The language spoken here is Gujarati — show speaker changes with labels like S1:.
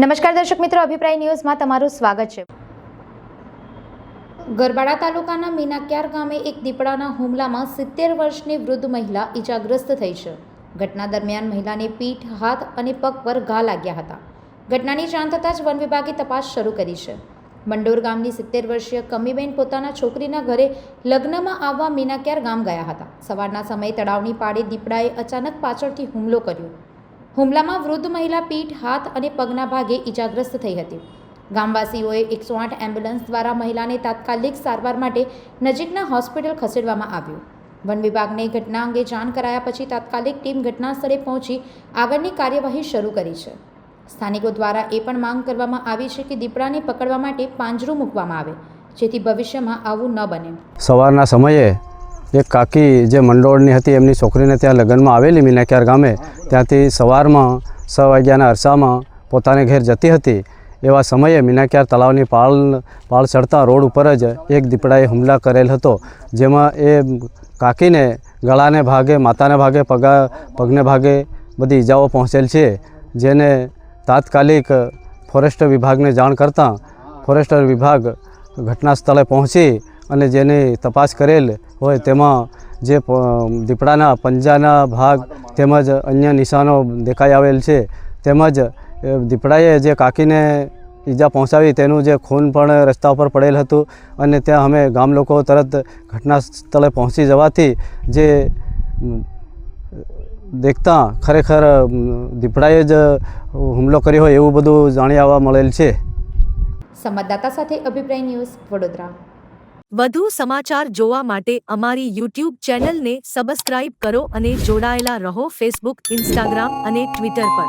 S1: નમસ્કાર દર્શક મિત્રો, અભિપ્રાય ન્યૂઝમાં તમારું સ્વાગત છે। ગરબાડા તાલુકાના મીનાક્યાર ગામે એક દીપડાના હુમલામાં 70 વર્ષની વૃદ્ધ મહિલા ઈજાગ્રસ્ત થઈ છે। ઘટના દરમિયાન મહિલાને પીઠ, હાથ અને પગ પર ઘા લાગ્યા હતા। ઘટનાની જાણ થતાં જ વન વિભાગે તપાસ શરૂ કરી છે। મંડોર ગામની 70 વર્ષીય કમીબેન પોતાના છોકરીના ઘરે લગ્નમાં આવવા મીનાક્યાર ગામ ગયા હતા। સવારના સમયે તળાવની પાળે દીપડાએ અચાનક પાછળથી હુમલો કર્યો। હુમલામાં વૃદ્ધ મહિલા પીઠ, હાથ અને પગના ભાગે ઈજાગ્રસ્ત થઈ હતી। ગામવાસીઓએ 108 એમ્બ્યુલન્સ દ્વારા મહિલાને તાત્કાલિક સારવાર માટે નજીકના હોસ્પિટલ ખસેડવામાં આવ્યો। વન વિભાગને ઘટના અંગે જાણ કરાયા પછી તાત્કાલિક ટીમ ઘટના સ્થળે પહોંચી આગળની કાર્યવાહી શરૂ કરી છે। સ્થાનિકો દ્વારા એ પણ માંગ કરવામાં આવી છે કે દીપડાને પકડવા માટે પાંજરું મૂકવામાં આવે, જેથી ભવિષ્યમાં આવું ન બને।
S2: સવારના સમયે એક કાકી જે મંડોળની હતી એમની છોકરીને ત્યાં લગ્નમાં આવેલી મીનાક્યાર ગામે, ત્યાંથી સવારમાં 6 વાગ્યાના અરસામાં પોતાને ઘેર જતી હતી। એવા સમયે મીનાક્યાર તળાવની પાળ ચડતા રોડ ઉપર જ એક દીપડાએ હુમલા કરેલ હતો, જેમાં એ કાકીને ગળાને ભાગે, માથાને ભાગે, પગને ભાગે બધી ઈજાઓ પહોંચેલ છે, જેને તાત્કાલિક ફોરેસ્ટ વિભાગને જાણ કરતાં ફોરેસ્ટર વિભાગ ઘટના સ્થળે પહોંચી અને જેની તપાસ કરેલ હોય તેમાં જે દીપડાના પંજાના ભાગ તેમજ અન્ય નિશાનો દેખાઈ આવેલ છે, તેમજ દીપડાએ જે કાકીને ઈજા પહોંચાવી તેનું જે ખૂન પણ રસ્તા ઉપર પડેલ હતું અને ત્યાં અમે ગામ લોકો તરત ઘટના સ્થળે પહોંચી જવાથી જે દેખતા ખરેખર દીપડાએ જ હુમલો કર્યો હોય એવું બધું જાણી આવવા મળેલ છે।
S1: સંવાદદાતા સાથે અભિપ્રાય ન્યૂઝ, વડોદરા।
S3: વધુ સમાચાર જોવા માટે અમારી YouTube ચેનલને સબસ્ક્રાઇબ કરો અને જોડાયેલા રહો ફેસબુક, ઇન્સ્ટાગ્રામ અને ટ્વિટર પર।